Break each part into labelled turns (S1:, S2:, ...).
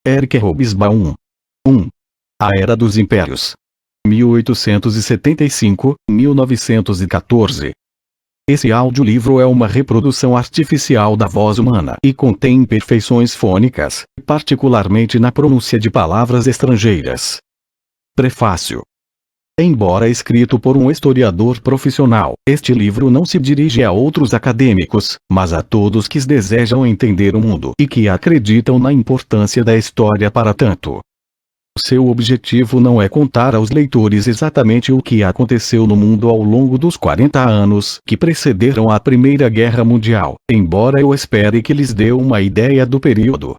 S1: Eric Hobsbawm. 1. A Era dos Impérios. 1875-1914. Esse audiolivro é uma reprodução artificial da voz humana e contém imperfeições fônicas, particularmente na pronúncia de palavras estrangeiras. Prefácio. Embora escrito por um historiador profissional, este livro não se dirige a outros acadêmicos, mas a todos que desejam entender o mundo e que acreditam na importância da história para tanto. Seu objetivo não é contar aos leitores exatamente o que aconteceu no mundo ao longo dos 40 anos que precederam a Primeira Guerra Mundial, embora eu espere que lhes dê uma ideia do período.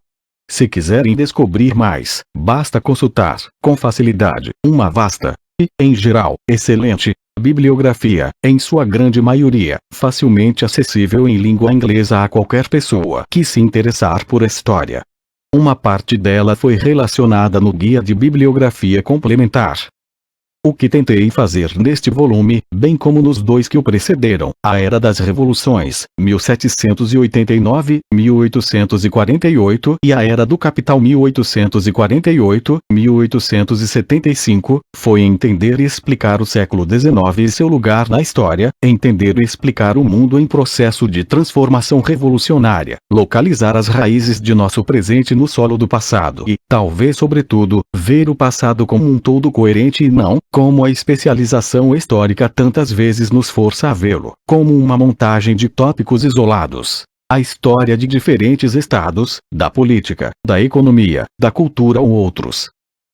S1: Se quiserem descobrir mais, basta consultar, com facilidade, uma vasta e, em geral, excelente bibliografia, em sua grande maioria, facilmente acessível em língua inglesa a qualquer pessoa que se interessar por história. Uma parte dela foi relacionada no Guia de Bibliografia Complementar. O que tentei fazer neste volume, bem como nos dois que o precederam, A Era das Revoluções, 1789-1848 e A Era do Capital 1848-1875, foi entender e explicar o século XIX e seu lugar na história, entender e explicar o mundo em processo de transformação revolucionária, localizar as raízes de nosso presente no solo do passado e, talvez sobretudo, ver o passado como um todo coerente e não, como a especialização histórica tantas vezes nos força a vê-lo, como uma montagem de tópicos isolados. A história de diferentes estados, da política, da economia, da cultura ou outros.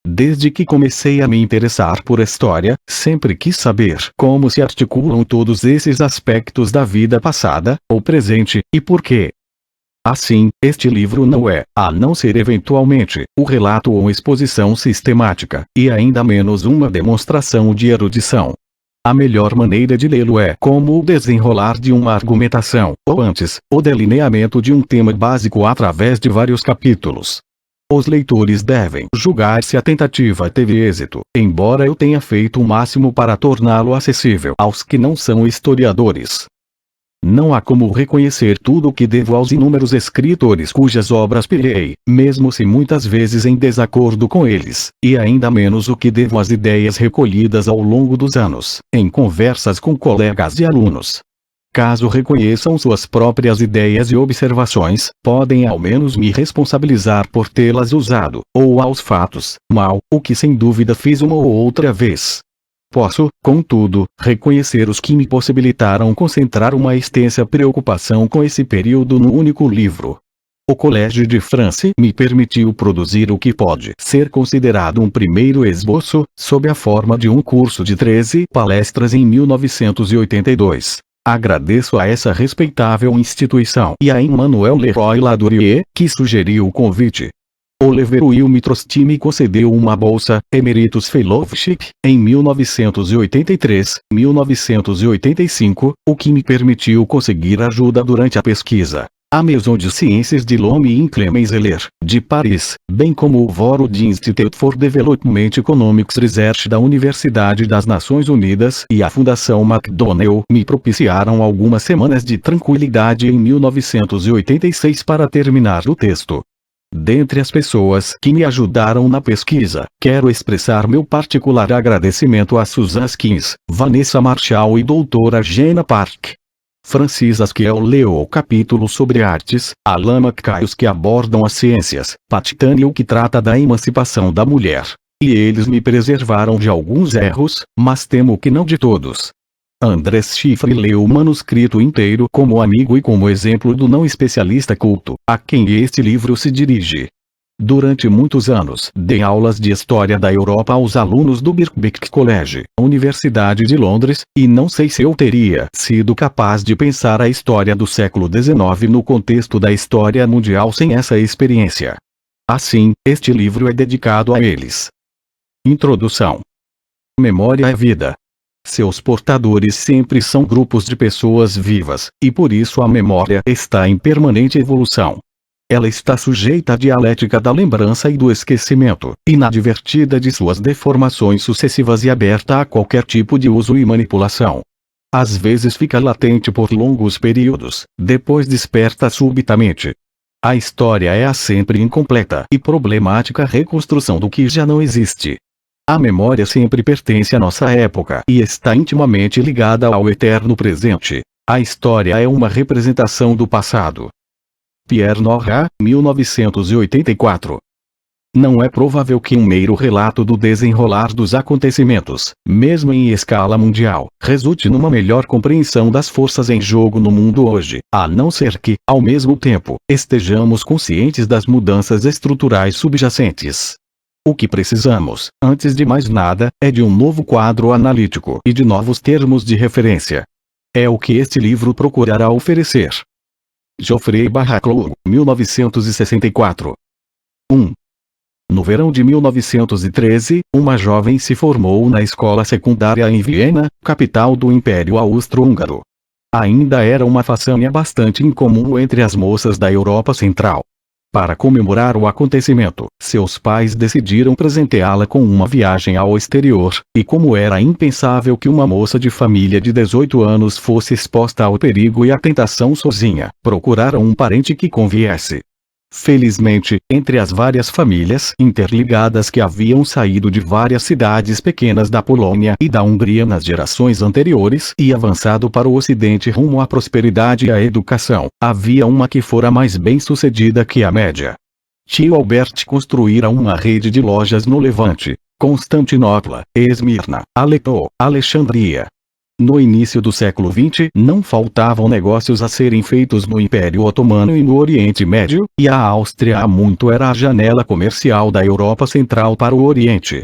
S1: Desde que comecei a me interessar por história, sempre quis saber como se articulam todos esses aspectos da vida passada, ou presente, e por quê. Assim, este livro não é, a não ser eventualmente, o relato ou exposição sistemática, e ainda menos uma demonstração de erudição. A melhor maneira de lê-lo é como o desenrolar de uma argumentação, ou antes, o delineamento de um tema básico através de vários capítulos. Os leitores devem julgar se a tentativa teve êxito, embora eu tenha feito o máximo para torná-lo acessível aos que não são historiadores. Não há como reconhecer tudo o que devo aos inúmeros escritores cujas obras pilhei, mesmo se muitas vezes em desacordo com eles, e ainda menos o que devo às ideias recolhidas ao longo dos anos, em conversas com colegas e alunos. Caso reconheçam suas próprias ideias e observações, podem ao menos me responsabilizar por tê-las usado, ou aos fatos, mal, o que sem dúvida fiz uma ou outra vez. Posso, contudo, reconhecer os que me possibilitaram concentrar uma extensa preocupação com esse período no único livro. O Collège de France me permitiu produzir o que pode ser considerado um primeiro esboço, sob a forma de um curso de 13 palestras em 1982. Agradeço a essa respeitável instituição e a Emmanuel Leroy Ladourier, que sugeriu o convite. Oliver Wilmitrosti me concedeu uma bolsa, Emeritus Fellowship, em 1983-1985, o que me permitiu conseguir ajuda durante a pesquisa. A Maison de Ciências de l'Homme in Clemens Heller, de Paris, bem como o Foro de Institute for Development Economics Research da Universidade das Nações Unidas e a Fundação McDonnell me propiciaram algumas semanas de tranquilidade em 1986 para terminar o texto. Dentre as pessoas que me ajudaram na pesquisa, quero expressar meu particular agradecimento a Susan Skins, Vanessa Marshall e Doutora Jenna Park. Francis Askiel leu o capítulo sobre artes, Alan McKay os que abordam as ciências, Pat Tani o que trata da emancipação da mulher. E eles me preservaram de alguns erros, mas temo que não de todos. Andrés Schiffer leu o manuscrito inteiro como amigo e como exemplo do não especialista culto, a quem este livro se dirige. Durante muitos anos, dei aulas de História da Europa aos alunos do Birkbeck College, Universidade de Londres, e não sei se eu teria sido capaz de pensar a história do século XIX no contexto da história mundial sem essa experiência. Assim, este livro é dedicado a eles. Introdução. Memória é vida. Seus portadores sempre são grupos de pessoas vivas, e por isso a memória está em permanente evolução. Ela está sujeita à dialética da lembrança e do esquecimento, inadvertida de suas deformações sucessivas e aberta a qualquer tipo de uso e manipulação. Às vezes fica latente por longos períodos, depois desperta subitamente. A história é a sempre incompleta e problemática reconstrução do que já não existe. A memória sempre pertence à nossa época e está intimamente ligada ao eterno presente. A história é uma representação do passado. Pierre Nora, 1984. Não é provável que um mero relato do desenrolar dos acontecimentos, mesmo em escala mundial, resulte numa melhor compreensão das forças em jogo no mundo hoje, a não ser que, ao mesmo tempo, estejamos conscientes das mudanças estruturais subjacentes. O que precisamos, antes de mais nada, é de um novo quadro analítico e de novos termos de referência. É o que este livro procurará oferecer. Geoffrey Barraclough, 1964. 1. No verão de 1913, uma jovem se formou na escola secundária em Viena, capital do Império Austro-Húngaro. Ainda era uma façanha bastante incomum entre as moças da Europa Central. Para comemorar o acontecimento, seus pais decidiram presenteá-la com uma viagem ao exterior, e como era impensável que uma moça de família de 18 anos fosse exposta ao perigo e à tentação sozinha, procuraram um parente que conviesse. Felizmente, entre as várias famílias interligadas que haviam saído de várias cidades pequenas da Polônia e da Hungria nas gerações anteriores e avançado para o ocidente rumo à prosperidade e à educação, havia uma que fora mais bem-sucedida que a média. Tio Albert construíra uma rede de lojas no Levante, Constantinopla, Esmirna, Alepo, Alexandria. No início do século XX, não faltavam negócios a serem feitos no Império Otomano e no Oriente Médio, e a Áustria há muito era a janela comercial da Europa Central para o Oriente.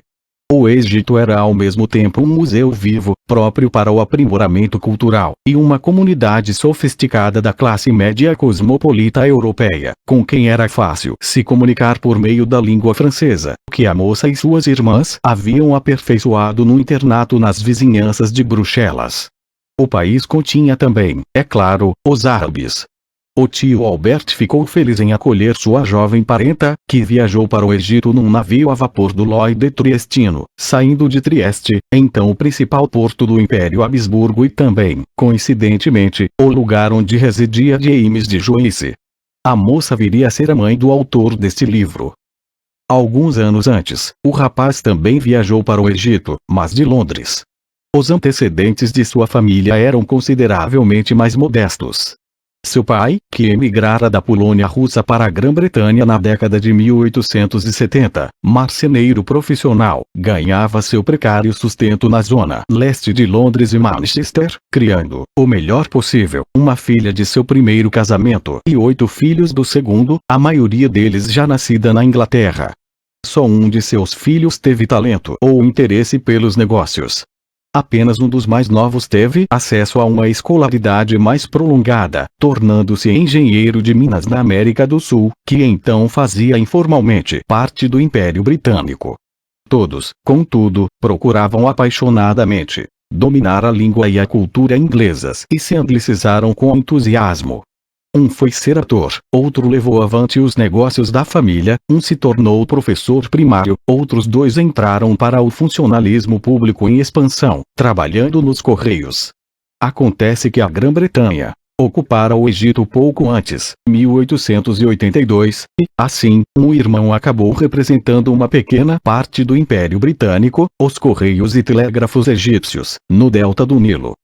S1: O Egito era ao mesmo tempo um museu vivo, próprio para o aprimoramento cultural, e uma comunidade sofisticada da classe média cosmopolita europeia, com quem era fácil se comunicar por meio da língua francesa, que a moça e suas irmãs haviam aperfeiçoado no internato nas vizinhanças de Bruxelas. O país continha também, é claro, os árabes. O tio Albert ficou feliz em acolher sua jovem parenta, que viajou para o Egito num navio a vapor do Lloyd Triestino, saindo de Trieste, então o principal porto do Império Habsburgo e também, coincidentemente, o lugar onde residia James de Joyce. A moça viria a ser a mãe do autor deste livro. Alguns anos antes, o rapaz também viajou para o Egito, mas de Londres. Os antecedentes de sua família eram consideravelmente mais modestos. Seu pai, que emigrara da Polônia russa para a Grã-Bretanha na década de 1870, marceneiro profissional, ganhava seu precário sustento na zona leste de Londres e Manchester, criando, o melhor possível, uma filha de seu primeiro casamento e 8 filhos do segundo, a maioria deles já nascida na Inglaterra. Só um de seus filhos teve talento ou interesse pelos negócios. Apenas um dos mais novos teve acesso a uma escolaridade mais prolongada, tornando-se engenheiro de minas na América do Sul, que então fazia informalmente parte do Império Britânico. Todos, contudo, procuravam apaixonadamente dominar a língua e a cultura inglesas e se anglicizaram com entusiasmo. Um foi ser ator, outro levou avante os negócios da família, um se tornou professor primário, outros 2 entraram para o funcionalismo público em expansão, trabalhando nos Correios. Acontece que a Grã-Bretanha ocupara o Egito pouco antes, 1882, e, assim, um irmão acabou representando uma pequena parte do Império Britânico, os Correios e Telégrafos egípcios, no delta do Nilo.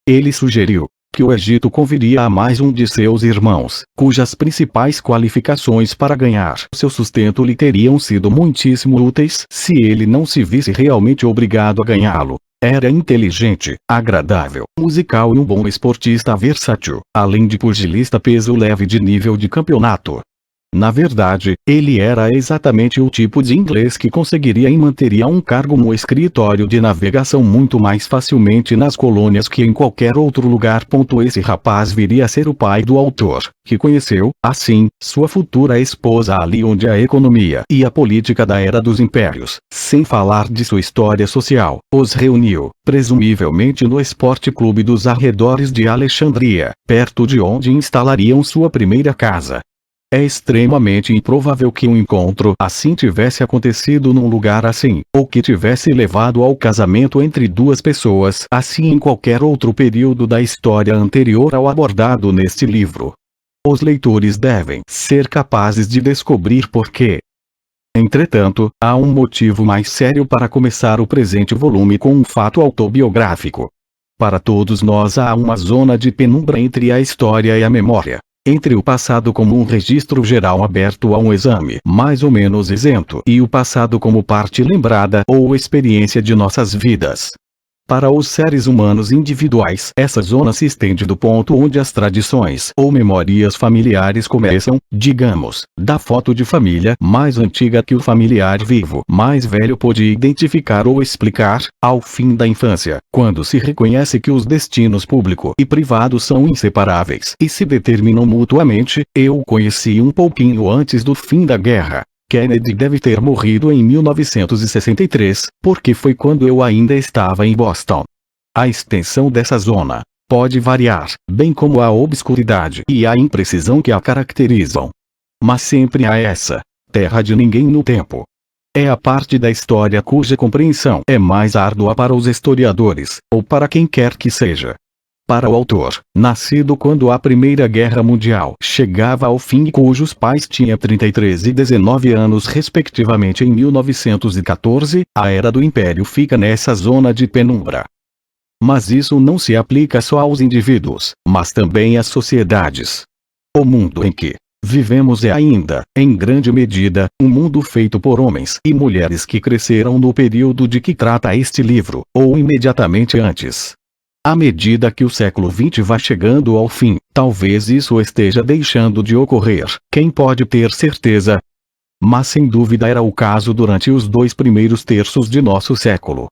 S1: Ele sugeriu que o Egito conviria a mais um de seus irmãos, cujas principais qualificações para ganhar seu sustento lhe teriam sido muitíssimo úteis se ele não se visse realmente obrigado a ganhá-lo. Era inteligente, agradável, musical e um bom esportista versátil, além de pugilista peso leve de nível de campeonato. Na verdade, ele era exatamente o tipo de inglês que conseguiria e manteria um cargo no escritório de navegação muito mais facilmente nas colônias que em qualquer outro lugar. Esse rapaz viria a ser o pai do autor, que conheceu, assim, sua futura esposa ali onde a economia e a política da Era dos Impérios, sem falar de sua história social, os reuniu, presumivelmente no Esporte Clube dos arredores de Alexandria, perto de onde instalariam sua primeira casa. É extremamente improvável que um encontro assim tivesse acontecido num lugar assim, ou que tivesse levado ao casamento entre 2 pessoas assim em qualquer outro período da história anterior ao abordado neste livro. Os leitores devem ser capazes de descobrir por quê. Entretanto, há um motivo mais sério para começar o presente volume com um fato autobiográfico. Para todos nós há uma zona de penumbra entre a história e a memória. Entre o passado como um registro geral aberto a um exame mais ou menos isento e o passado como parte lembrada ou experiência de nossas vidas. Para os seres humanos individuais, essa zona se estende do ponto onde as tradições ou memórias familiares começam, digamos, da foto de família mais antiga que o familiar vivo mais velho pôde identificar ou explicar, ao fim da infância, quando se reconhece que os destinos público e privado são inseparáveis e se determinam mutuamente. Eu o conheci um pouquinho antes do fim da guerra. Kennedy deve ter morrido em 1963, porque foi quando eu ainda estava em Boston. A extensão dessa zona pode variar, bem como a obscuridade e a imprecisão que a caracterizam. Mas sempre há essa terra de ninguém no tempo. É a parte da história cuja compreensão é mais árdua para os historiadores, ou para quem quer que seja. Para o autor, nascido quando a Primeira Guerra Mundial chegava ao fim e cujos pais tinham 33 e 19 anos respectivamente em 1914, a Era do Império fica nessa zona de penumbra. Mas isso não se aplica só aos indivíduos, mas também às sociedades. O mundo em que vivemos é ainda, em grande medida, um mundo feito por homens e mulheres que cresceram no período de que trata este livro, ou imediatamente antes. À medida que o século XX vai chegando ao fim, talvez isso esteja deixando de ocorrer, quem pode ter certeza? Mas sem dúvida era o caso durante os 2 primeiros terços de nosso século.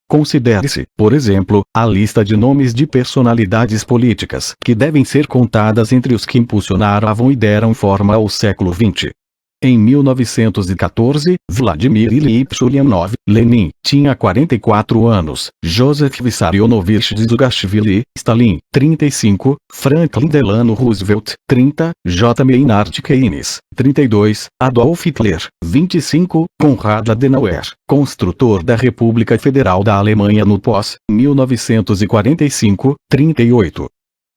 S1: Considere-se, por exemplo, a lista de nomes de personalidades políticas que devem ser contadas entre os que impulsionaram e deram forma ao século XX. Em 1914, Vladimir Ilyich Ulyanov, Lenin, tinha 44 anos, Joseph Vissarionovich Djugashvili, Stalin, 35, Franklin Delano Roosevelt, 30, J. Maynard Keynes, 32, Adolf Hitler, 25, Konrad Adenauer, construtor da República Federal da Alemanha no pós-1945, 38.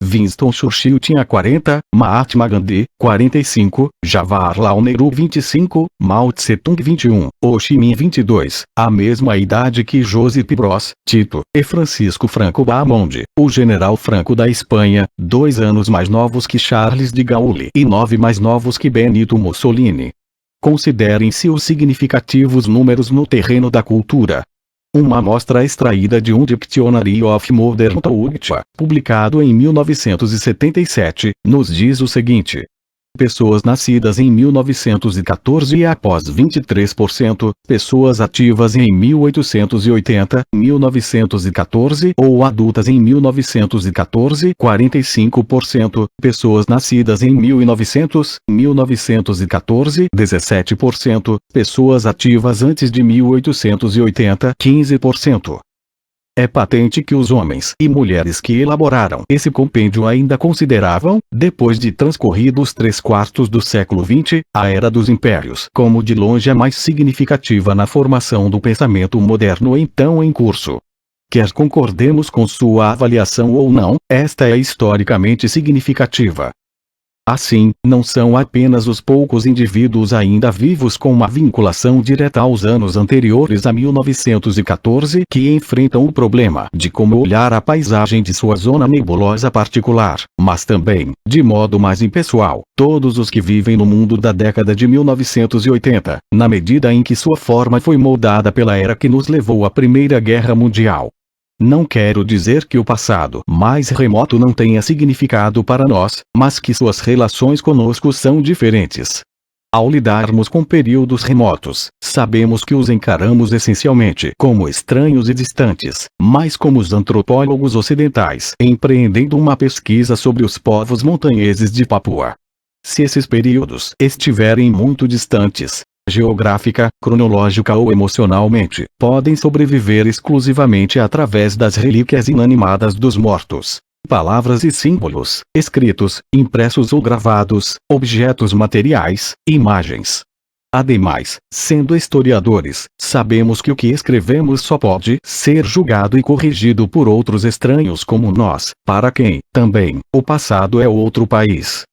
S1: Winston Churchill tinha 40, Mahatma Gandhi, 45, Jawaharlal Nehru 25, Mao Tse-tung 21, Ho Chi Minh 22, a mesma idade que Josip Broz Tito, e Francisco Franco Bahamonde, o general Franco da Espanha, 2 anos mais novos que Charles de Gaulle e 9 mais novos que Benito Mussolini. Considerem-se os significativos números no terreno da cultura. Uma amostra extraída de um Dictionary of Modern Thought, publicado em 1977, nos diz o seguinte: pessoas nascidas em 1914 e após 23%, pessoas ativas em 1880, 1914 ou adultas em 1914, 45%, pessoas nascidas em 1900, 1914, 17%, pessoas ativas antes de 1880, 15%. É patente que os homens e mulheres que elaboraram esse compêndio ainda consideravam, depois de transcorridos 3/4 do século XX, a Era dos Impérios como de longe a mais significativa na formação do pensamento moderno então em curso. Quer concordemos com sua avaliação ou não, esta é historicamente significativa. Assim, não são apenas os poucos indivíduos ainda vivos com uma vinculação direta aos anos anteriores a 1914 que enfrentam o problema de como olhar a paisagem de sua zona nebulosa particular, mas também, de modo mais impessoal, todos os que vivem no mundo da década de 1980, na medida em que sua forma foi moldada pela era que nos levou à Primeira Guerra Mundial. Não quero dizer que o passado mais remoto não tenha significado para nós, mas que suas relações conosco são diferentes. Ao lidarmos com períodos remotos, sabemos que os encaramos essencialmente como estranhos e distantes, mas como os antropólogos ocidentais empreendendo uma pesquisa sobre os povos montanheses de Papua. Se esses períodos estiverem muito distantes, geográfica, cronológica ou emocionalmente, podem sobreviver exclusivamente através das relíquias inanimadas dos mortos. Palavras e símbolos, escritos, impressos ou gravados, objetos materiais, imagens. Ademais, sendo historiadores, sabemos que o que escrevemos só pode ser julgado e corrigido por outros estranhos como nós, para quem, também, o passado é outro país.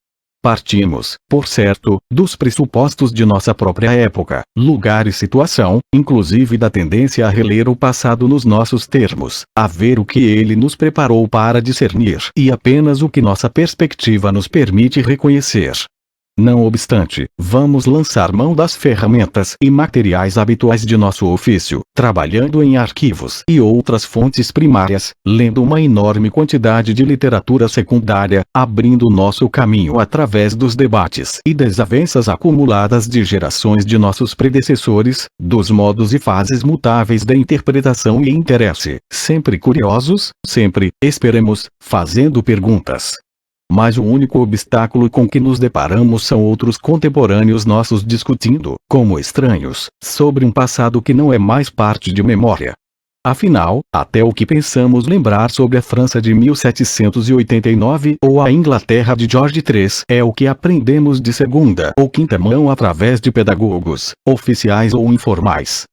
S1: Partimos, por certo, dos pressupostos de nossa própria época, lugar e situação, inclusive da tendência a reler o passado nos nossos termos, a ver o que ele nos preparou para discernir e apenas o que nossa perspectiva nos permite reconhecer. Não obstante, vamos lançar mão das ferramentas e materiais habituais de nosso ofício, trabalhando em arquivos e outras fontes primárias, lendo uma enorme quantidade de literatura secundária, abrindo nosso caminho através dos debates e desavenças acumuladas de gerações de nossos predecessores, dos modos e fases mutáveis da interpretação e interesse, sempre curiosos, sempre, esperemos, fazendo perguntas. Mas o único obstáculo com que nos deparamos são outros contemporâneos nossos discutindo, como estranhos, sobre um passado que não é mais parte de memória. Afinal, até o que pensamos lembrar sobre a França de 1789 ou a Inglaterra de George III é o que aprendemos de segunda ou quinta mão através de pedagogos, oficiais ou informais.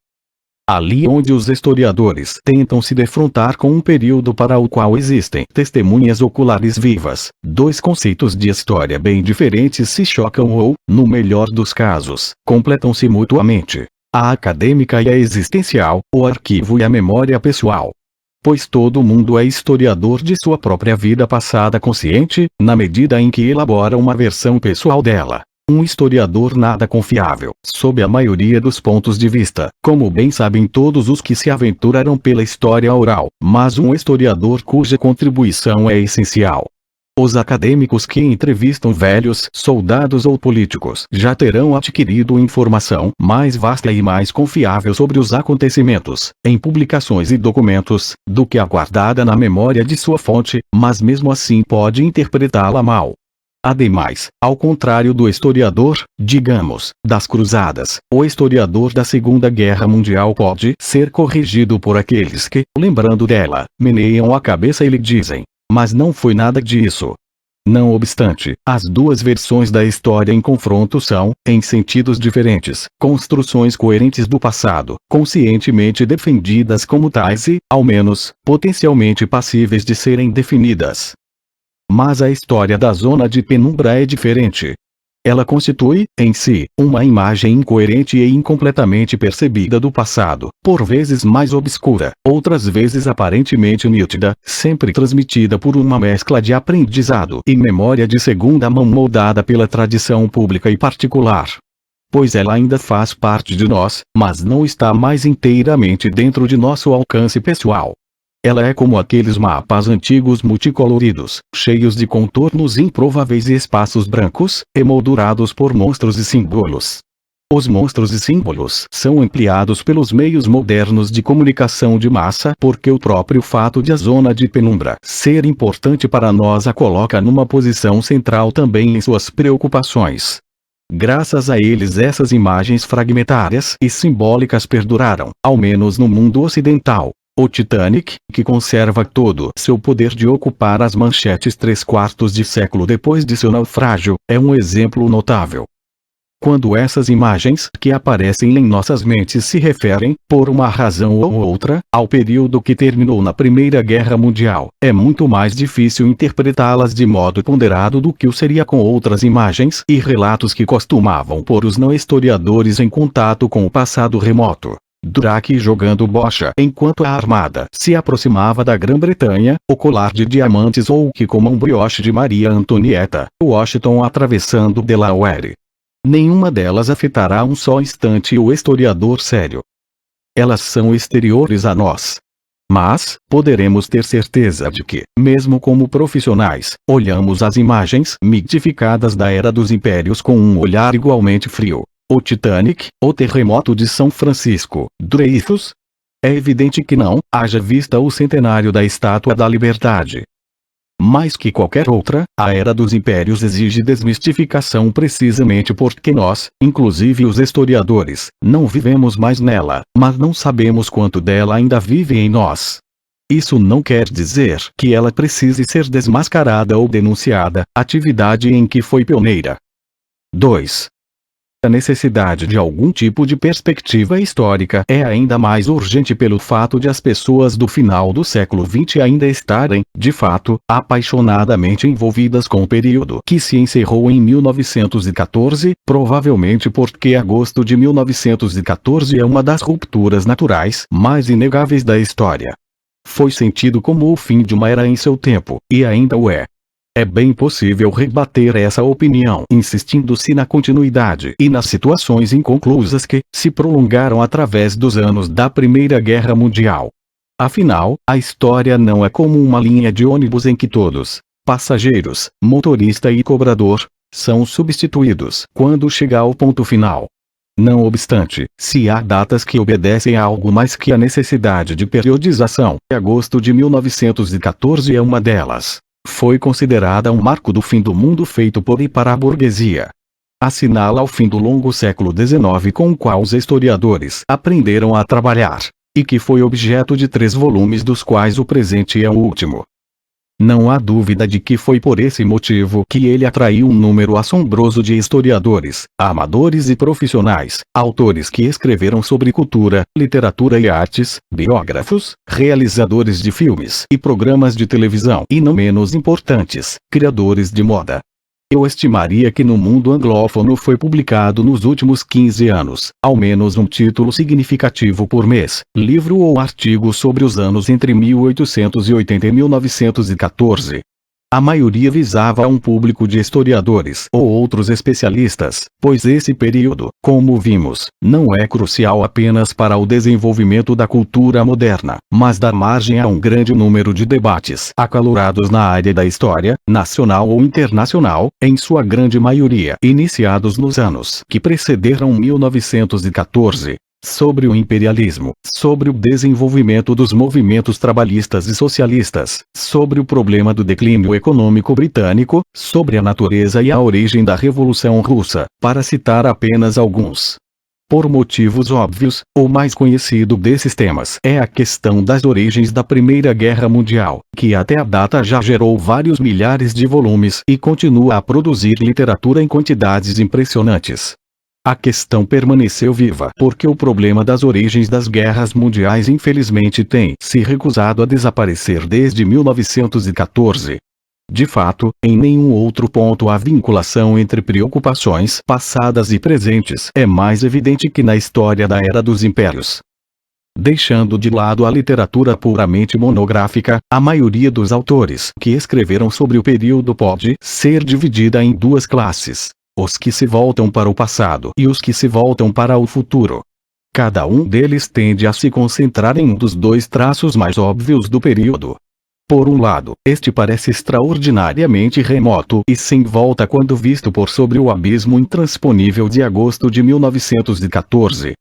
S1: Ali onde os historiadores tentam se defrontar com um período para o qual existem testemunhas oculares vivas, dois conceitos de história bem diferentes se chocam ou, no melhor dos casos, completam-se mutuamente: a acadêmica e a existencial, o arquivo e a memória pessoal. Pois todo mundo é historiador de sua própria vida passada consciente, na medida em que elabora uma versão pessoal dela. Um historiador nada confiável, sob a maioria dos pontos de vista, como bem sabem todos os que se aventuraram pela história oral, mas um historiador cuja contribuição é essencial. Os acadêmicos que entrevistam velhos soldados ou políticos já terão adquirido informação mais vasta e mais confiável sobre os acontecimentos, em publicações e documentos, do que a guardada na memória de sua fonte, mas mesmo assim pode interpretá-la mal. Ademais, ao contrário do historiador, digamos, das cruzadas, o historiador da Segunda Guerra Mundial pode ser corrigido por aqueles que, lembrando dela, meneiam a cabeça e lhe dizem: mas não foi nada disso. Não obstante, as duas versões da história em confronto são, em sentidos diferentes, construções coerentes do passado, conscientemente defendidas como tais e, ao menos, potencialmente passíveis de serem definidas. Mas a história da zona de penumbra é diferente. Ela constitui, em si, uma imagem incoerente e incompletamente percebida do passado, por vezes mais obscura, outras vezes aparentemente nítida, sempre transmitida por uma mescla de aprendizado e memória de segunda mão moldada pela tradição pública e particular. Pois ela ainda faz parte de nós, mas não está mais inteiramente dentro de nosso alcance pessoal. Ela é como aqueles mapas antigos multicoloridos, cheios de contornos improváveis e espaços brancos, emoldurados por monstros e símbolos. Os monstros e símbolos são ampliados pelos meios modernos de comunicação de massa porque o próprio fato de a zona de penumbra ser importante para nós a coloca numa posição central também em suas preocupações. Graças a eles essas imagens fragmentárias e simbólicas perduraram, ao menos no mundo ocidental. O Titanic, que conserva todo seu poder de ocupar as manchetes 3/4 de século depois de seu naufrágio, é um exemplo notável. Quando essas imagens que aparecem em nossas mentes se referem, por uma razão ou outra, ao período que terminou na Primeira Guerra Mundial, é muito mais difícil interpretá-las de modo ponderado do que o seria com outras imagens e relatos que costumavam pôr os não historiadores em contato com o passado remoto. Drake jogando bocha enquanto a armada se aproximava da Grã-Bretanha, o colar de diamantes ou que como um brioche de Maria Antonieta, Washington atravessando Delaware. Nenhuma delas afetará um só instante o historiador sério. Elas são exteriores a nós. Mas, poderemos ter certeza de que, mesmo como profissionais, olhamos as imagens mitificadas da Era dos Impérios com um olhar igualmente frio. O Titanic, o terremoto de São Francisco, Dreyfus? É evidente que não, haja vista o centenário da Estátua da Liberdade. Mais que qualquer outra, a Era dos Impérios exige desmistificação precisamente porque nós, inclusive os historiadores, não vivemos mais nela, mas não sabemos quanto dela ainda vive em nós. Isso não quer dizer que ela precise ser desmascarada ou denunciada, atividade em que foi pioneira. 2. A necessidade de algum tipo de perspectiva histórica é ainda mais urgente pelo fato de as pessoas do final do século XX ainda estarem, de fato, apaixonadamente envolvidas com o período que se encerrou em 1914, provavelmente porque agosto de 1914 é uma das rupturas naturais mais inegáveis da história. Foi sentido como o fim de uma era em seu tempo, e ainda o é. É bem possível rebater essa opinião insistindo-se na continuidade e nas situações inconclusas que se prolongaram através dos anos da Primeira Guerra Mundial. Afinal, a história não é como uma linha de ônibus em que todos, passageiros, motorista e cobrador, são substituídos quando chega ao ponto final. Não obstante, se há datas que obedecem a algo mais que a necessidade de periodização, agosto de 1914 é uma delas. Foi considerada um marco do fim do mundo feito por e para a burguesia. Assinala o fim do longo século XIX com o qual os historiadores aprenderam a trabalhar, e que foi objeto de 3 volumes dos quais o presente é o último. Não há dúvida de que foi por esse motivo que ele atraiu um número assombroso de historiadores, amadores e profissionais, autores que escreveram sobre cultura, literatura e artes, biógrafos, realizadores de filmes e programas de televisão e não menos importantes, criadores de moda. Eu estimaria que no mundo anglófono foi publicado nos últimos 15 anos, ao menos um título significativo por mês, livro ou artigo sobre os anos entre 1880 e 1914. A maioria visava um público de historiadores ou outros especialistas, pois esse período, como vimos, não é crucial apenas para o desenvolvimento da cultura moderna, mas dá margem a um grande número de debates acalorados na área da história, nacional ou internacional, em sua grande maioria iniciados nos anos que precederam 1914. Sobre o imperialismo, sobre o desenvolvimento dos movimentos trabalhistas e socialistas, sobre o problema do declínio econômico britânico, sobre a natureza e a origem da Revolução Russa, para citar apenas alguns. Por motivos óbvios, o mais conhecido desses temas é a questão das origens da Primeira Guerra Mundial, que até a data já gerou vários milhares de volumes e continua a produzir literatura em quantidades impressionantes. A questão permaneceu viva porque o problema das origens das guerras mundiais infelizmente tem se recusado a desaparecer desde 1914. De fato, em nenhum outro ponto a vinculação entre preocupações passadas e presentes é mais evidente que na história da Era dos Impérios. Deixando de lado a literatura puramente monográfica, a maioria dos autores que escreveram sobre o período pode ser dividida em 2 classes. Os que se voltam para o passado e os que se voltam para o futuro. Cada um deles tende a se concentrar em um dos 2 traços mais óbvios do período. Por um lado, este parece extraordinariamente remoto e sem volta quando visto por sobre o abismo intransponível de agosto de 1914.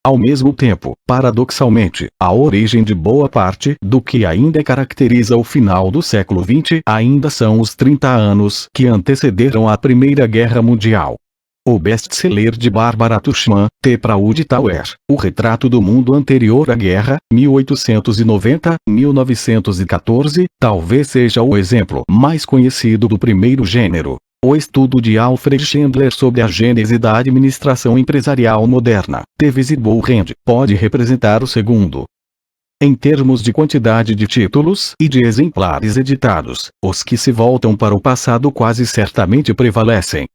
S1: Ao mesmo tempo, paradoxalmente, a origem de boa parte do que ainda caracteriza o final do século XX ainda são os 30 anos que antecederam a Primeira Guerra Mundial. O best-seller de Barbara Tuchman, The Proud Tower, O Retrato do Mundo Anterior à Guerra, 1890-1914, talvez seja o exemplo mais conhecido do primeiro gênero. O estudo de Alfred Chandler sobre a gênese da administração empresarial moderna, The Visible Hand, pode representar o segundo. Em termos de quantidade de títulos e de exemplares editados, os que se voltam para o passado quase certamente prevalecem.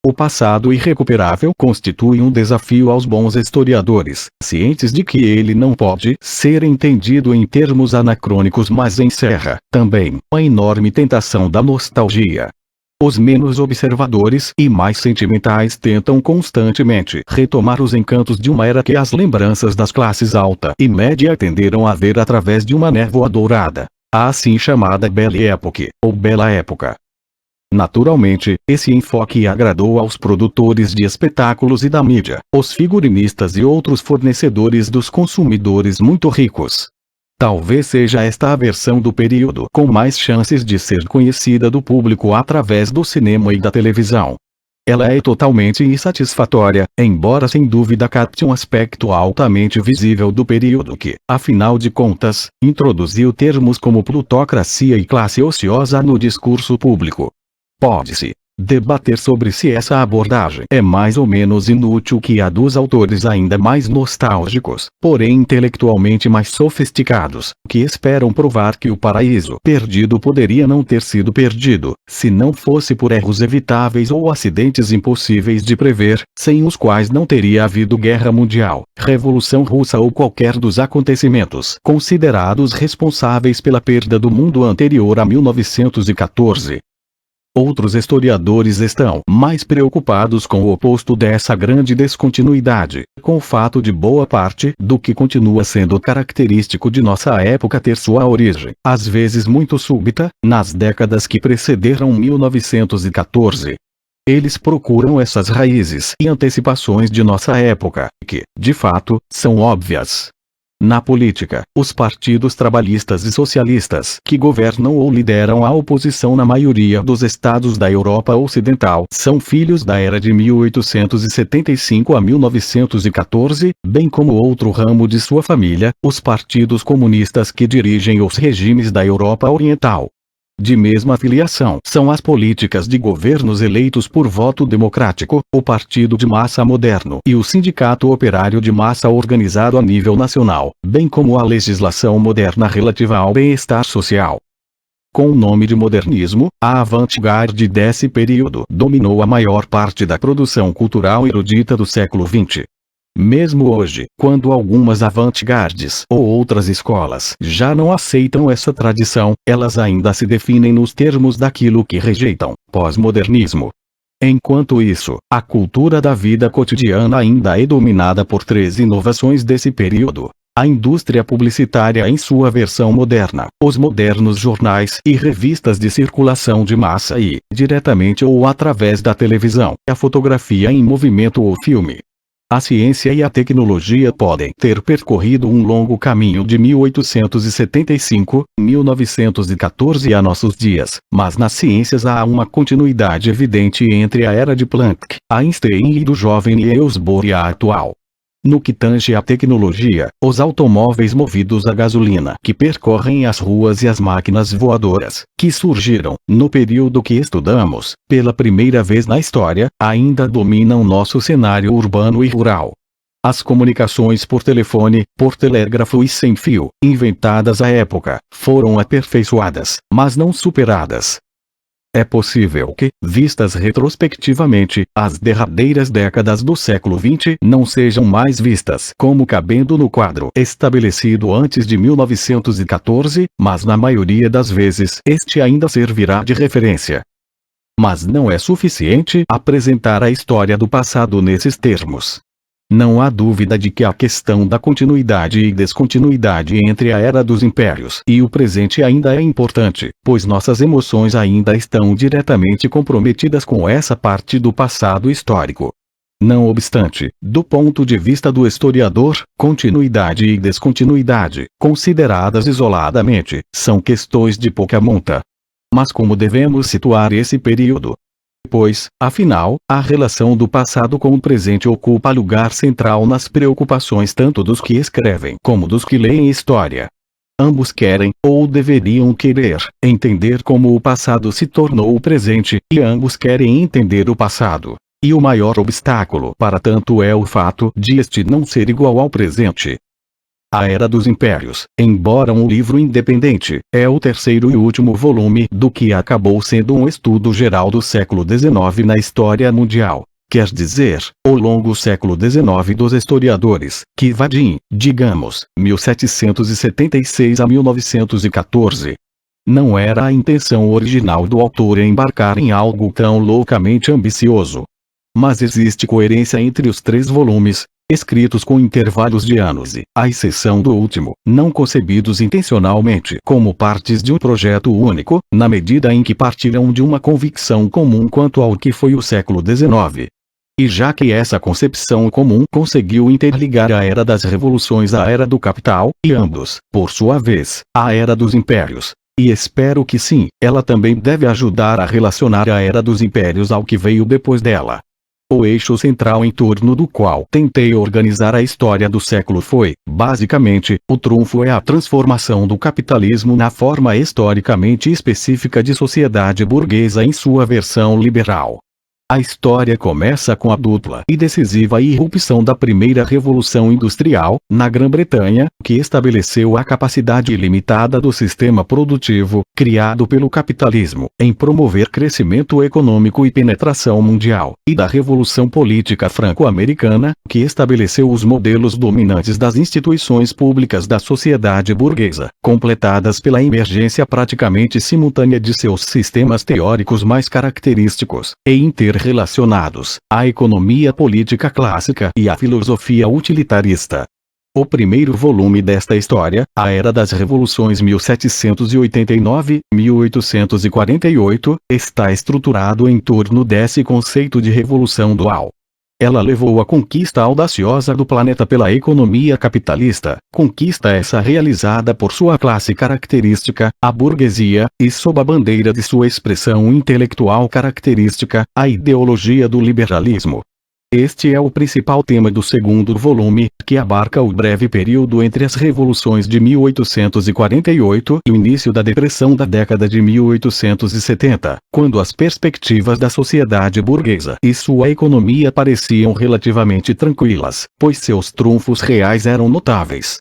S1: O passado irrecuperável constitui um desafio aos bons historiadores, cientes de que ele não pode ser entendido em termos anacrônicos, mas encerra, também, a enorme tentação da nostalgia. Os menos observadores e mais sentimentais tentam constantemente retomar os encantos de uma era que as lembranças das classes alta e média tenderam a ver através de uma névoa dourada, a assim chamada Belle Époque, ou Bela Época. Naturalmente, esse enfoque agradou aos produtores de espetáculos e da mídia, os figurinistas e outros fornecedores dos consumidores muito ricos. Talvez seja esta a versão do período com mais chances de ser conhecida do público através do cinema e da televisão. Ela é totalmente insatisfatória, embora sem dúvida capte um aspecto altamente visível do período que, afinal de contas, introduziu termos como plutocracia e classe ociosa no discurso público. Pode-se Debater sobre se essa abordagem é mais ou menos inútil que a dos autores ainda mais nostálgicos, porém intelectualmente mais sofisticados, que esperam provar que o paraíso perdido poderia não ter sido perdido, se não fosse por erros evitáveis ou acidentes impossíveis de prever, sem os quais não teria havido guerra mundial, revolução russa ou qualquer dos acontecimentos considerados responsáveis pela perda do mundo anterior a 1914. Outros historiadores estão mais preocupados com o oposto dessa grande descontinuidade, com o fato de boa parte do que continua sendo característico de nossa época ter sua origem, às vezes muito súbita, nas décadas que precederam 1914. Eles procuram essas raízes e antecipações de nossa época, que, de fato, são óbvias. Na política, os partidos trabalhistas e socialistas que governam ou lideram a oposição na maioria dos estados da Europa Ocidental são filhos da era de 1875 a 1914, bem como outro ramo de sua família, os partidos comunistas que dirigem os regimes da Europa Oriental. De mesma filiação são as políticas de governos eleitos por voto democrático, o partido de massa moderno e o sindicato operário de massa organizado a nível nacional, bem como a legislação moderna relativa ao bem-estar social. Com o nome de modernismo, a avant-garde desse período dominou a maior parte da produção cultural erudita do século XX. Mesmo hoje, quando algumas avant-gardes ou outras escolas já não aceitam essa tradição, elas ainda se definem nos termos daquilo que rejeitam, pós-modernismo. Enquanto isso, a cultura da vida cotidiana ainda é dominada por três inovações desse período: a indústria publicitária em sua versão moderna, os modernos jornais e revistas de circulação de massa e, diretamente ou através da televisão, a fotografia em movimento ou filme. A ciência e a tecnologia podem ter percorrido um longo caminho de 1875, 1914 a nossos dias, mas nas ciências há uma continuidade evidente entre a era de Planck, Einstein e do jovem Niels Bohr e a atual. No que tange à tecnologia, os automóveis movidos a gasolina que percorrem as ruas e as máquinas voadoras, que surgiram, no período que estudamos, pela primeira vez na história, ainda dominam nosso cenário urbano e rural. As comunicações por telefone, por telégrafo e sem fio, inventadas à época, foram aperfeiçoadas, mas não superadas. É possível que, vistas retrospectivamente, as derradeiras décadas do século XX não sejam mais vistas como cabendo no quadro estabelecido antes de 1914, mas na maioria das vezes este ainda servirá de referência. Mas não é suficiente apresentar a história do passado nesses termos. Não há dúvida de que a questão da continuidade e descontinuidade entre a era dos impérios e o presente ainda é importante, pois nossas emoções ainda estão diretamente comprometidas com essa parte do passado histórico. Não obstante, do ponto de vista do historiador, continuidade e descontinuidade, consideradas isoladamente, são questões de pouca monta. Mas como devemos situar esse período? Pois, afinal, a relação do passado com o presente ocupa lugar central nas preocupações tanto dos que escrevem como dos que leem história. Ambos querem, ou deveriam querer, entender como o passado se tornou o presente, e ambos querem entender o passado. E o maior obstáculo para tanto é o fato de este não ser igual ao presente. A Era dos Impérios, embora um livro independente, é o terceiro e último volume do que acabou sendo um estudo geral do século XIX na história mundial. Quer dizer, o longo século XIX dos historiadores, que vai de, digamos, 1776 a 1914. Não era a intenção original do autor embarcar em algo tão loucamente ambicioso. Mas existe coerência entre os três volumes, escritos com intervalos de anos e, à exceção do último, não concebidos intencionalmente como partes de um projeto único, na medida em que partilham de uma convicção comum quanto ao que foi o século XIX. E já que essa concepção comum conseguiu interligar a Era das Revoluções à Era do Capital, e ambos, por sua vez, à Era dos Impérios. E espero que sim, ela também deve ajudar a relacionar a Era dos Impérios ao que veio depois dela. O eixo central em torno do qual tentei organizar a história do século foi, basicamente, o trunfo é a transformação do capitalismo na forma historicamente específica de sociedade burguesa em sua versão liberal. A história começa com a dupla e decisiva irrupção da primeira revolução industrial, na Grã-Bretanha, que estabeleceu a capacidade ilimitada do sistema produtivo, criado pelo capitalismo, em promover crescimento econômico e penetração mundial, e da Revolução Política Franco-Americana, que estabeleceu os modelos dominantes das instituições públicas da sociedade burguesa, completadas pela emergência praticamente simultânea de seus sistemas teóricos mais característicos e interrelacionados, a economia política clássica e a filosofia utilitarista. O primeiro volume desta história, A Era das Revoluções 1789-1848, está estruturado em torno desse conceito de revolução dual. Ela levou à conquista audaciosa do planeta pela economia capitalista, conquista essa realizada por sua classe característica, a burguesia, e sob a bandeira de sua expressão intelectual característica, a ideologia do liberalismo. Este é o principal tema do segundo volume, que abarca o breve período entre as revoluções de 1848 e o início da depressão da década de 1870, quando as perspectivas da sociedade burguesa e sua economia pareciam relativamente tranquilas, pois seus trunfos reais eram notáveis.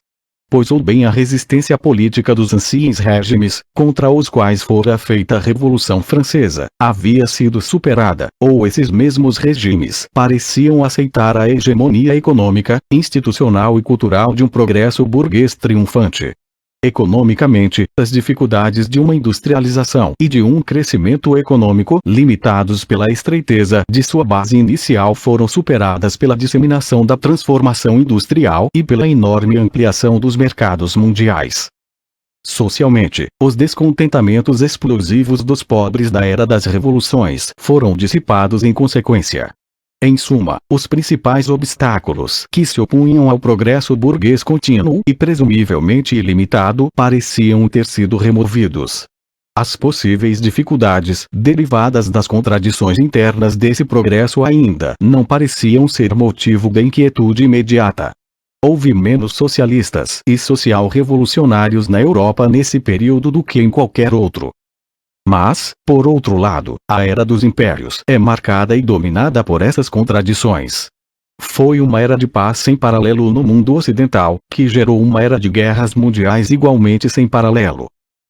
S1: Pois ou bem a resistência política dos anciens regimes, contra os quais fora feita a Revolução Francesa, havia sido superada, ou esses mesmos regimes pareciam aceitar a hegemonia econômica, institucional e cultural de um progresso burguês triunfante. Economicamente, as dificuldades de uma industrialização e de um crescimento econômico limitados pela estreiteza de sua base inicial foram superadas pela disseminação da transformação industrial e pela enorme ampliação dos mercados mundiais. Socialmente, os descontentamentos explosivos dos pobres da Era das Revoluções foram dissipados em consequência. Em suma, os principais obstáculos que se opunham ao progresso burguês contínuo e presumivelmente ilimitado pareciam ter sido removidos. As possíveis dificuldades derivadas das contradições internas desse progresso ainda não pareciam ser motivo de inquietude imediata. Houve menos socialistas e social-revolucionários na Europa nesse período do que em qualquer outro. Mas, por outro lado, a Era dos Impérios é marcada e dominada por essas contradições. Foi uma era de paz sem paralelo no mundo ocidental, que gerou uma era de guerras mundiais igualmente sem paralelo.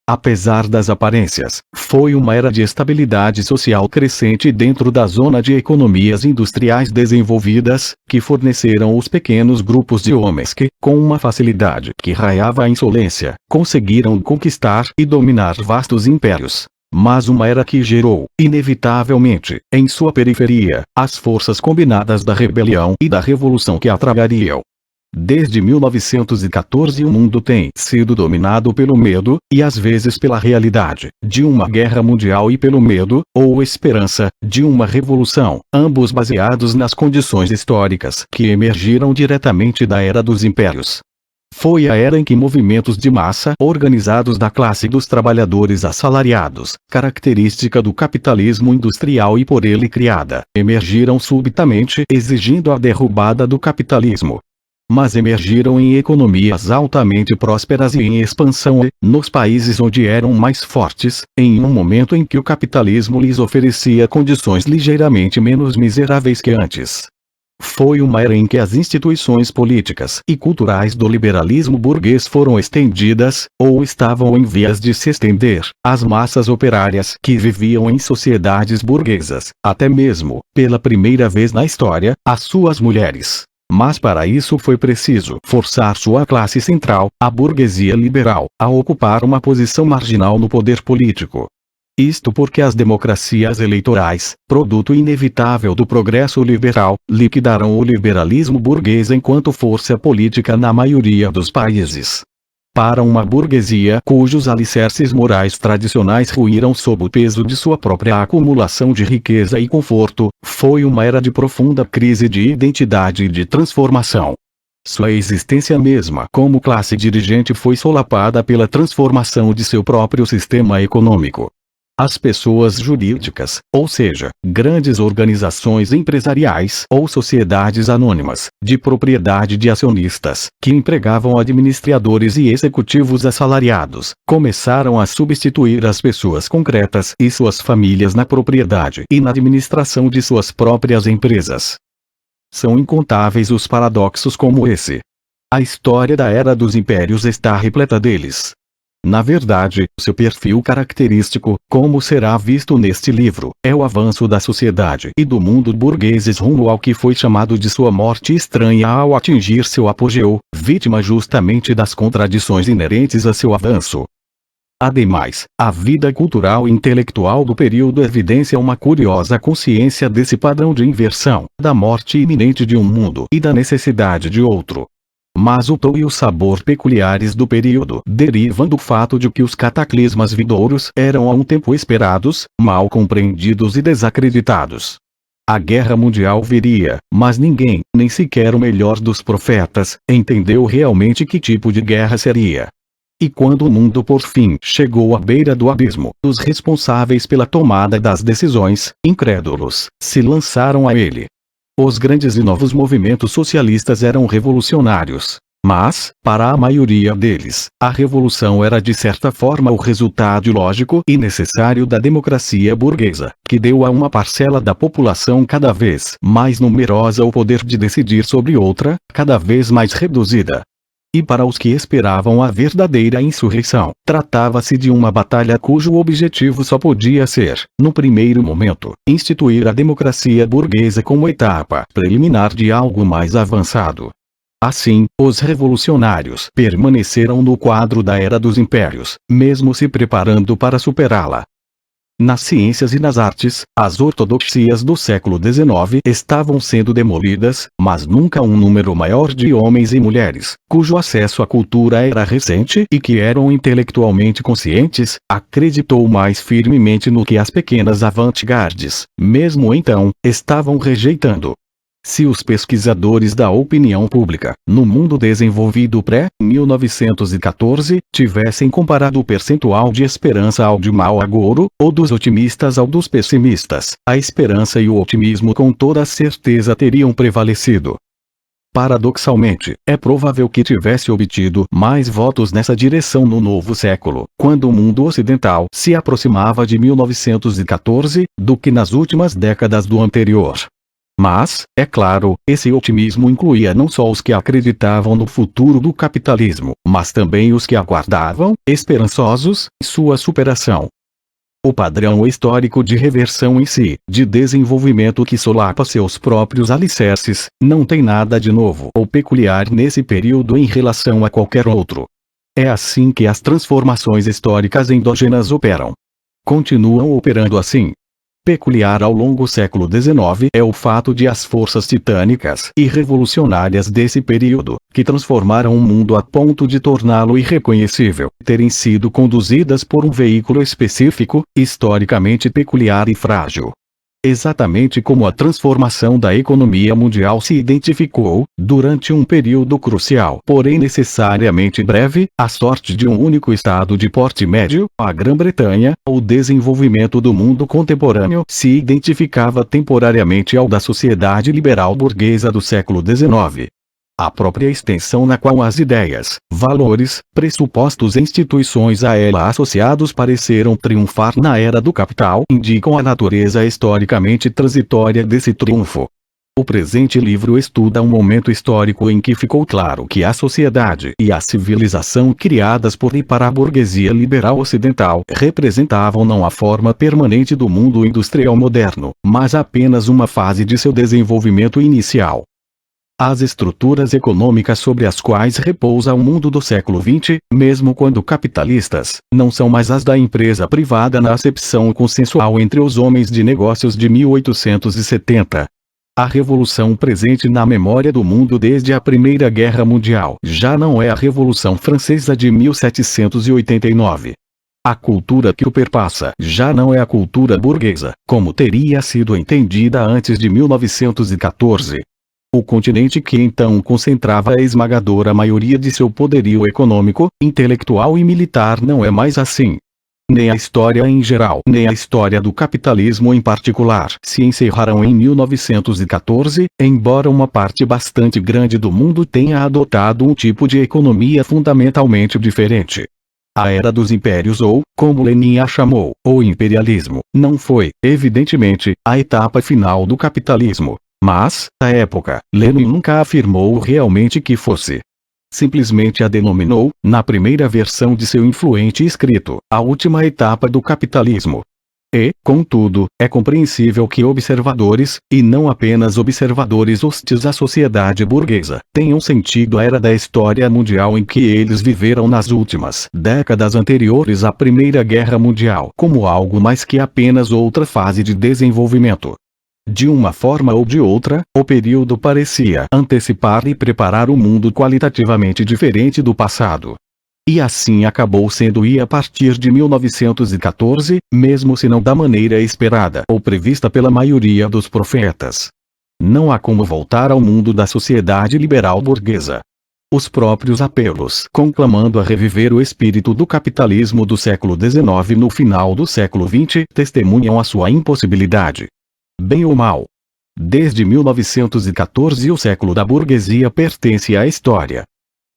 S1: Apesar das aparências, foi uma era de estabilidade social crescente dentro da zona de economias industriais desenvolvidas, que forneceram os pequenos grupos de homens que, com uma facilidade que raiava a insolência, conseguiram conquistar e dominar vastos impérios. Mas uma era que gerou, inevitavelmente, em sua periferia, as forças combinadas da rebelião e da revolução que a tragariam. Desde 1914 o mundo tem sido dominado pelo medo, e às vezes pela realidade, de uma guerra mundial e pelo medo, ou esperança, de uma revolução, ambos baseados nas condições históricas que emergiram diretamente da Era dos Impérios. Foi a era em que movimentos de massa organizados da classe dos trabalhadores assalariados, característica do capitalismo industrial e por ele criada, emergiram subitamente exigindo a derrubada do capitalismo. Mas emergiram em economias altamente prósperas e em expansão e, nos países onde eram mais fortes, em um momento em que o capitalismo lhes oferecia condições ligeiramente menos miseráveis que antes. Foi uma era em que as instituições políticas e culturais do liberalismo burguês foram estendidas, ou estavam em vias de se estender, às massas operárias que viviam em sociedades burguesas, até mesmo, pela primeira vez na história, às suas mulheres. Mas para isso foi preciso forçar sua classe central, a burguesia liberal, a ocupar uma posição marginal no poder político. Isto porque as democracias eleitorais, produto inevitável do progresso liberal, liquidaram o liberalismo burguês enquanto força política na maioria dos países. Para uma burguesia cujos alicerces morais tradicionais ruíram sob o peso de sua própria acumulação de riqueza e conforto, foi uma era de profunda crise de identidade e de transformação. Sua existência mesma como classe dirigente foi solapada pela transformação de seu próprio sistema econômico. As pessoas jurídicas, ou seja, grandes organizações empresariais ou sociedades anônimas, de propriedade de acionistas, que empregavam administradores e executivos assalariados, começaram a substituir as pessoas concretas e suas famílias na propriedade e na administração de suas próprias empresas. São incontáveis os paradoxos como esse. A história da Era dos Impérios está repleta deles. Na verdade, seu perfil característico, como será visto neste livro, é o avanço da sociedade e do mundo burgueses rumo ao que foi chamado de sua morte estranha ao atingir seu apogeu, vítima justamente das contradições inerentes a seu avanço. Ademais, a vida cultural e intelectual do período evidencia uma curiosa consciência desse padrão de inversão, da morte iminente de um mundo e da necessidade de outro. Mas o tom e o sabor peculiares do período derivam do fato de que os cataclismas vindouros eram há um tempo esperados, mal compreendidos e desacreditados. A guerra mundial viria, mas ninguém, nem sequer o melhor dos profetas, entendeu realmente que tipo de guerra seria. E quando o mundo por fim chegou à beira do abismo, os responsáveis pela tomada das decisões, incrédulos, se lançaram a ele. Os grandes e novos movimentos socialistas eram revolucionários. Mas, para a maioria deles, a revolução era de certa forma o resultado lógico e necessário da democracia burguesa, que deu a uma parcela da população cada vez mais numerosa o poder de decidir sobre outra, cada vez mais reduzida. E para os que esperavam a verdadeira insurreição, tratava-se de uma batalha cujo objetivo só podia ser, no primeiro momento, instituir a democracia burguesa como etapa preliminar de algo mais avançado. Assim, os revolucionários permaneceram no quadro da Era dos Impérios, mesmo se preparando para superá-la. Nas ciências e nas artes, as ortodoxias do século XIX estavam sendo demolidas, mas nunca um número maior de homens e mulheres, cujo acesso à cultura era recente e que eram intelectualmente conscientes, acreditou mais firmemente no que as pequenas avant-gardes, mesmo então, estavam rejeitando. Se os pesquisadores da opinião pública, no mundo desenvolvido pré-1914, tivessem comparado o percentual de esperança ao de mau agouro, ou dos otimistas ao dos pessimistas, a esperança e o otimismo com toda certeza teriam prevalecido. Paradoxalmente, é provável que tivesse obtido mais votos nessa direção no novo século, quando o mundo ocidental se aproximava de 1914, do que nas últimas décadas do anterior. Mas, é claro, esse otimismo incluía não só os que acreditavam no futuro do capitalismo, mas também os que aguardavam, esperançosos, sua superação. O padrão histórico de reversão em si, de desenvolvimento que solapa seus próprios alicerces, não tem nada de novo ou peculiar nesse período em relação a qualquer outro. É assim que as transformações históricas endógenas operam. Continuam operando assim. Peculiar ao longo século XIX é o fato de as forças titânicas e revolucionárias desse período, que transformaram o mundo a ponto de torná-lo irreconhecível, terem sido conduzidas por um veículo específico, historicamente peculiar e frágil. Exatamente como a transformação da economia mundial se identificou, durante um período crucial, porém necessariamente breve, a sorte de um único estado de porte médio, a Grã-Bretanha, o desenvolvimento do mundo contemporâneo se identificava temporariamente ao da sociedade liberal burguesa do século XIX. A própria extensão na qual as ideias, valores, pressupostos e instituições a ela associados pareceram triunfar na era do capital indicam a natureza historicamente transitória desse triunfo. O presente livro estuda um momento histórico em que ficou claro que a sociedade e a civilização criadas por e para a burguesia liberal ocidental representavam não a forma permanente do mundo industrial moderno, mas apenas uma fase de seu desenvolvimento inicial. As estruturas econômicas sobre as quais repousa o mundo do século XX, mesmo quando capitalistas, não são mais as da empresa privada na acepção consensual entre os homens de negócios de 1870. A revolução presente na memória do mundo desde a Primeira Guerra Mundial já não é a Revolução Francesa de 1789. A cultura que o perpassa já não é a cultura burguesa, como teria sido entendida antes de 1914. O continente que então concentrava a esmagadora maioria de seu poderio econômico, intelectual e militar não é mais assim. nem a história em geral, nem a história do capitalismo em particular se encerraram em 1914, embora uma parte bastante grande do mundo tenha adotado um tipo de economia fundamentalmente diferente. A Era dos Impérios ou, como Lenin a chamou, o imperialismo, não foi, evidentemente, a etapa final do capitalismo. Mas, à época, Lenin nunca afirmou realmente que fosse. Simplesmente a denominou, na primeira versão de seu influente escrito, a última etapa do capitalismo. E, contudo, é compreensível que observadores, e não apenas observadores hostis à sociedade burguesa, tenham sentido a era da história mundial em que eles viveram nas últimas décadas anteriores à Primeira Guerra Mundial como algo mais que apenas outra fase de desenvolvimento. De uma forma ou de outra, o período parecia antecipar e preparar um mundo qualitativamente diferente do passado. E assim acabou sendo a partir de 1914, mesmo se não da maneira esperada ou prevista pela maioria dos profetas. Não há como voltar ao mundo da sociedade liberal burguesa. Os próprios apelos conclamando a reviver o espírito do capitalismo do século XIX no final do século XX testemunham a sua impossibilidade. Bem ou mal. Desde 1914 o século da burguesia pertence à história.